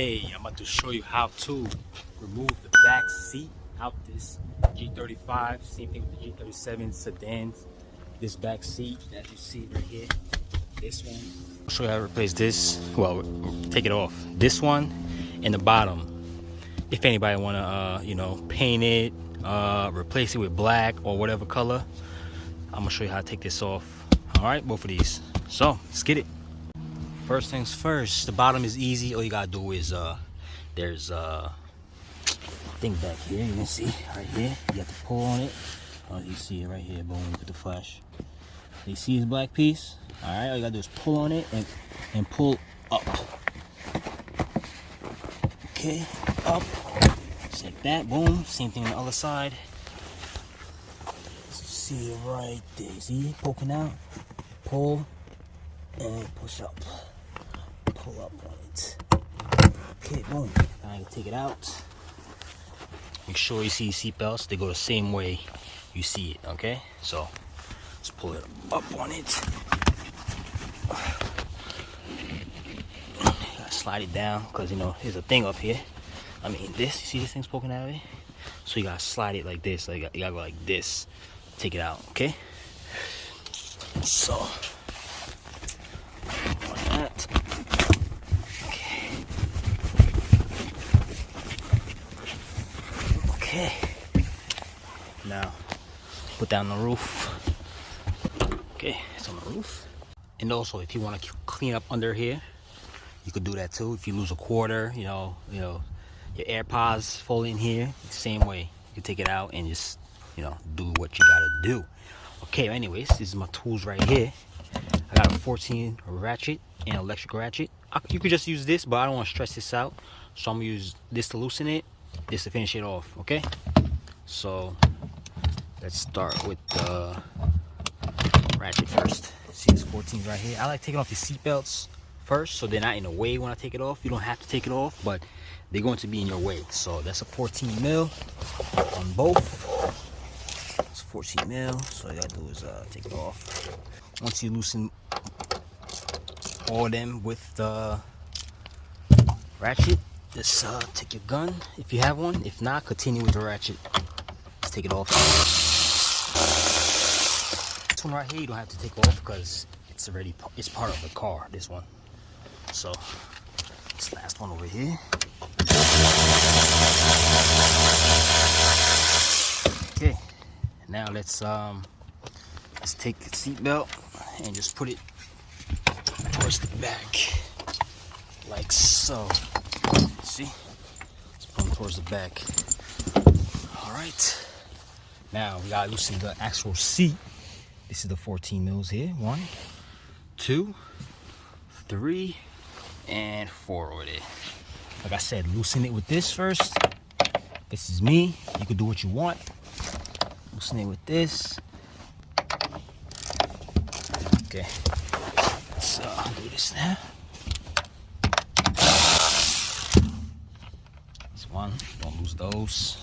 Today I'm about to show you how to remove the back seat out this G35. Same thing with the G37 sedans. This back seat that you see right here, this one. I'll show you how to replace this. Well, take it off. This one and the bottom. If anybody wanna, paint it, replace it with black or whatever color, I'm gonna show you how to take this off. All right, both of these. So let's get it. First things first, the bottom is easy. All you gotta do is there's a thing back here. You can see right here. You got to pull on it. Oh, you see it right here. Boom. With the flash. You see this black piece? All right. All you gotta do is pull on it and pull up. Okay, up. Just like that. Boom. Same thing on the other side. See it right there. See, poking out. Pull and push up. Pull up on it. Okay, boom. Now you take it out. Make sure you see your seat belts. They go the same way you see it. Okay, so let's pull it up on it. Gotta slide it down because there's a thing up here. I mean, this. You see this thing's poking out of it? So you gotta slide it like this. Like you gotta go like this. Take it out. Okay. So. That. Okay. Now put down the roof. Okay, it's on the roof. And also, if you want to clean up under here, you could do that too. If you lose a quarter, your AirPods fall in here, same way. You can take it out and just do what you gotta do. Okay. Anyways, this is my tools right here. I got a 14 ratchet and electric ratchet. You could just use this, but I don't want to stress this out. So I'm going to use this to loosen it, this to finish it off, okay? So let's start with the ratchet first. See this 14 right here? I like taking off the seat belts first so they're not in the way when I take it off. You don't have to take it off, but they're going to be in your way. So that's a 14 mil on both. It's 14 mil, so all you gotta do is take it off. Once you loosen all of them with the ratchet, just take your gun if you have one. If not, continue with the ratchet. Just take it off. This one right here you don't have to take off because it's part of the car, this one. So this last one over here. Okay, now let's take the seat belt and just put it towards the back, like so. See? Let's put them towards the back. All right. Now we gotta loosen the actual seat. This is the 14 mils here. 1, 2, 3, and 4 over there. Like I said, loosen it with this first. This is me. You can do what you want. Loosen it with this. Okay, let's do this now. This one, don't lose those.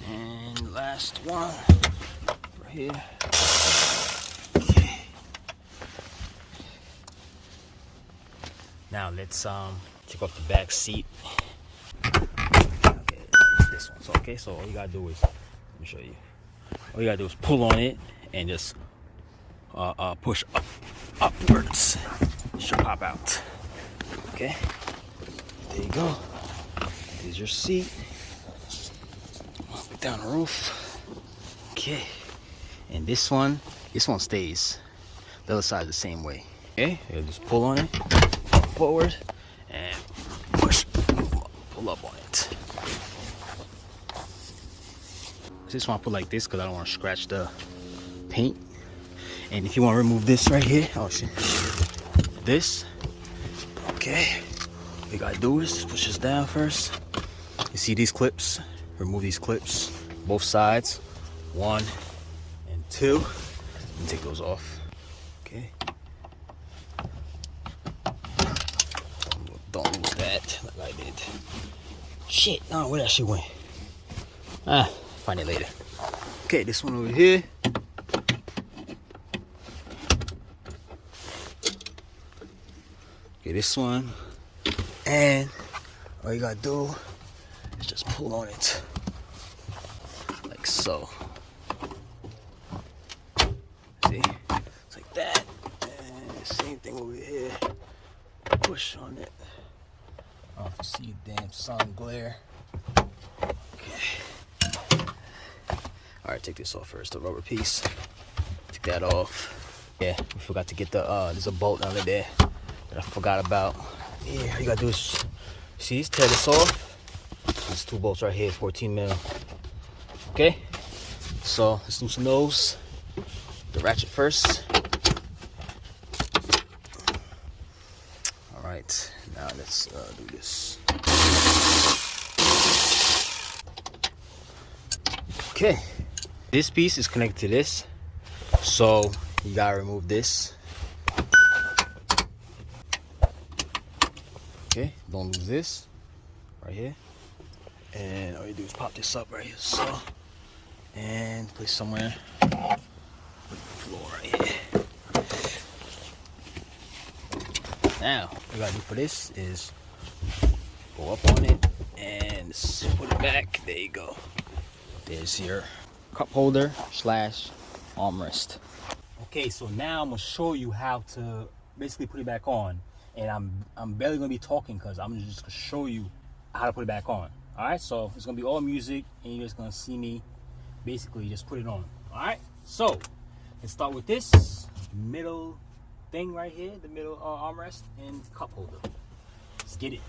And the last one, right here. Okay. Now let's take off the back seat. Okay, this one. So okay, so all you gotta do is, let me show you. All you gotta do is pull on it and just push upwards. It should pop out. Okay, there you go. There's your seat. Put down the roof. Okay, and this one stays. The other side is the same way. Okay, you just pull on it forward and push, pull up on it. This one I put like this because I don't want to scratch the paint. And if you want to remove this right here, oh shit, this, okay, what you gotta do is just push this down first. You see these clips? Remove these clips, both sides, 1 and 2, and take those off. Okay. Don't lose that like I did. Shit, I don't know where that shit went. Find it later. Okay, this one over here. Okay, this one, and all you gotta do is just pull on it like so. See, it's like that, and same thing over here. Push on it. I don't know if you see the damn sun glare. Okay. All right, take this off first. The rubber piece. Take that off. Yeah, we forgot to get the. There's a bolt under there that I forgot about. Yeah, all you gotta do is see, tear this off. There's 2 bolts right here, 14 mil. Okay. So let's loosen those. The ratchet first. All right. Now let's do this. Okay, this piece is connected to this, so you gotta remove this. Okay, don't lose this right here, and all you do is pop this up right here, so, and place somewhere. Put the floor right here. Now, what you gotta do for this is go up on it and put it back. There you go. There's your cup holder slash armrest. Okay, so now I'm gonna show you how to basically put it back on, and I'm barely gonna be talking because I'm just gonna show you how to put it back on. All right, so it's gonna be all music, and you're just gonna see me basically just put it on. All right, so let's start with this middle thing right here, the middle armrest and cup holder. Let's get it.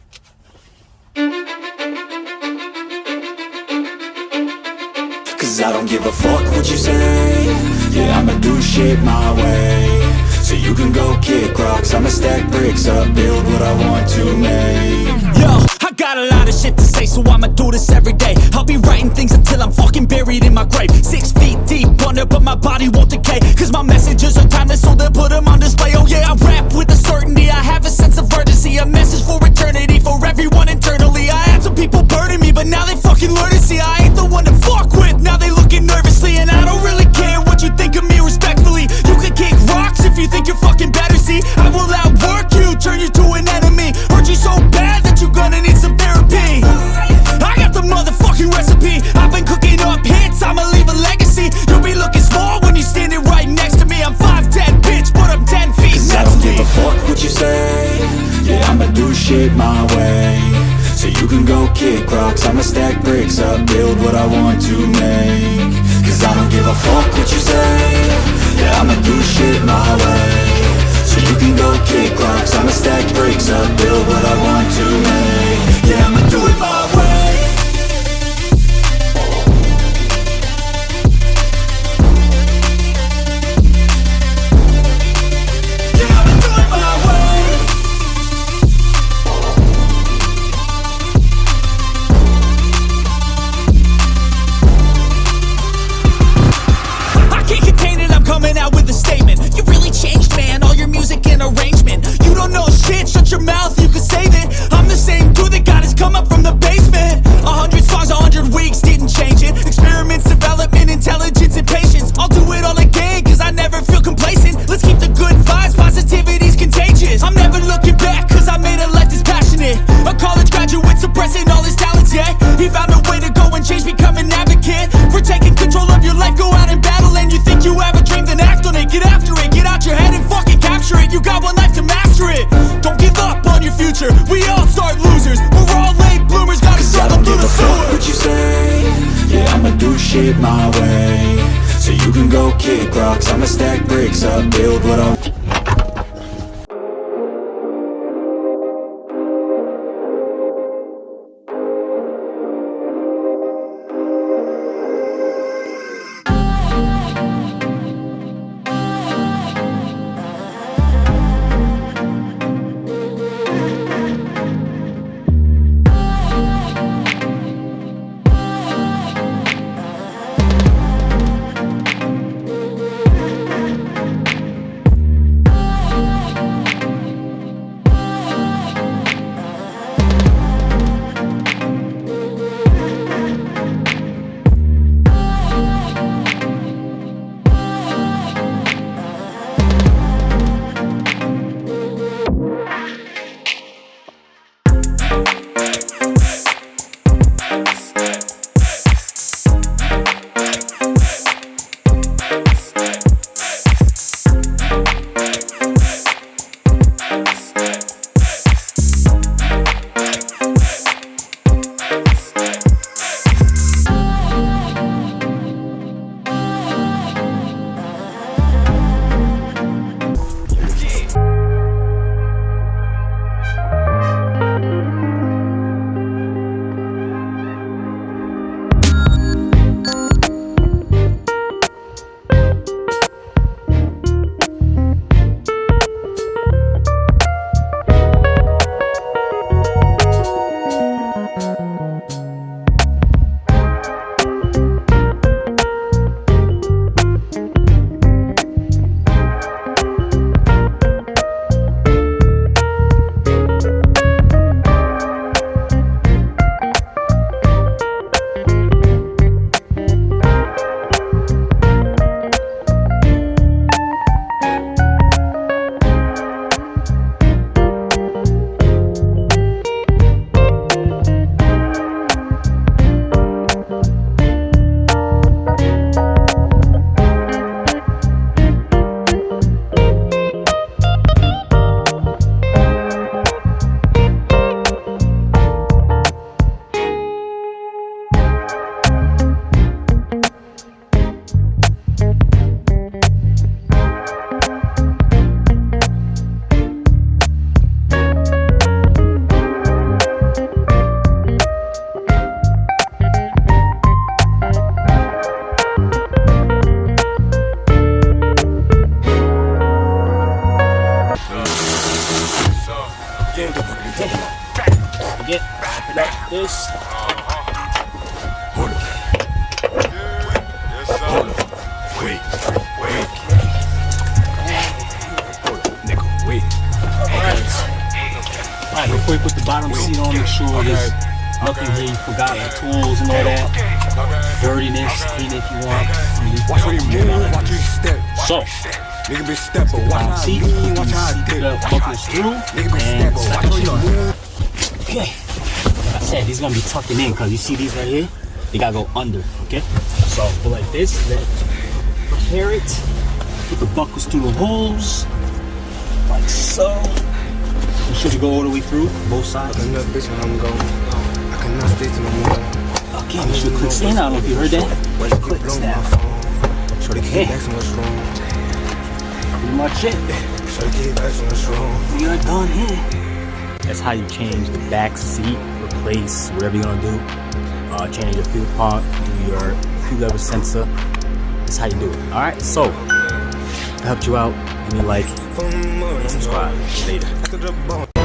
Cause I don't give a fuck what you say. Yeah, I'ma do shit my way. So you can go kick rocks, I'ma stack bricks up, build what I want to make. Yo, I got a lot of shit to say, so I'ma do this every day. I'll be writing things until I'm fucking buried in my grave. 6 feet deep under, but my body won't decay. Cause my messages are timeless, so they'll put them on display. Oh yeah, I rap with a certainty, I have a sense of urgency. A message for eternity, for everyone internally. I had some people burning me, but now they fucking learn to see I ain't the one to fuck with. Now they looking nervously, and I don't really care what you think of me respectfully. You can kick rocks if you think you're fucking better, see. I will outwork you, turn you to an enemy. Hurt you so bad that you're gonna need some therapy. I got the motherfucking recipe. I've been cooking up hits, I'ma leave a legacy. You'll be looking small when you're standing right next to me. I'm 5'10", bitch, but I'm 10 feet next to me. Cause I don't give a fuck what you say. Yeah, I'ma do shit my way. So you can go kick rocks, I'ma stack bricks up, build what I want to make. Cause I don't give a fuck what you say. Yeah, I'ma do shit my way. So you can go kick rocks, I'ma stack bricks up, build what I want to make. Yeah, I'ma do it my way. Shut your mouth, you can save it. I'm the same dude that got his come up from the basement. 100 songs, 100 weeks, didn't change it. Experiments, development, intelligence, and patience. I'll do it all again, cause I never feel complacent. Let's keep the good vibes, positivity's contagious. I'm never looking back, cause I made a life that's passionate. A college graduate suppressing all his talents, yeah. He found a way to go and change, become an advocate. For taking control of your life, go out and battle. And you think you have a dream, then act on it. Get after it, get out your head and fucking capture it. You got one life to master it. Don't give up on your future, we all start losers. We're all late bloomers, gotta struggle through the sewer. I don't give a fuck what you say. Yeah, I'ma do shit my way. So you can go kick rocks, I'ma stack bricks up, build what I want. Again, wrap it up this. Hold up. Hold up. Wait. Hold up, nigga. Wait. Alright, before you put the bottom seat on, make sure there's nothing here you forgot, like tools and all that. Dirtiness, clean it if you want. Watch how you move, watch you step. So, Nigga be stepper, watch how seat, you lean, watch how I dip. buckles through, Nigga be and stepper, watch how you move. okay. Like I said, these are gonna be tucking in because you see these right here, they gotta go under. Okay, so go like this, then prepare it. Put the buckles through the holes, like so. You should go all the way through both sides. I cannot bitch when I'm gone. I cannot stay till I'm gone. Okay, make sure click stand. I don't know if you heard that. Click stand. Okay. Pretty much it. We are done here. That's how you change the back seat, replace whatever you're gonna do. Change your fuel pump, do your fuel level sensor. That's how you do it. Alright, so if it helped you out, give me a like, subscribe. Later.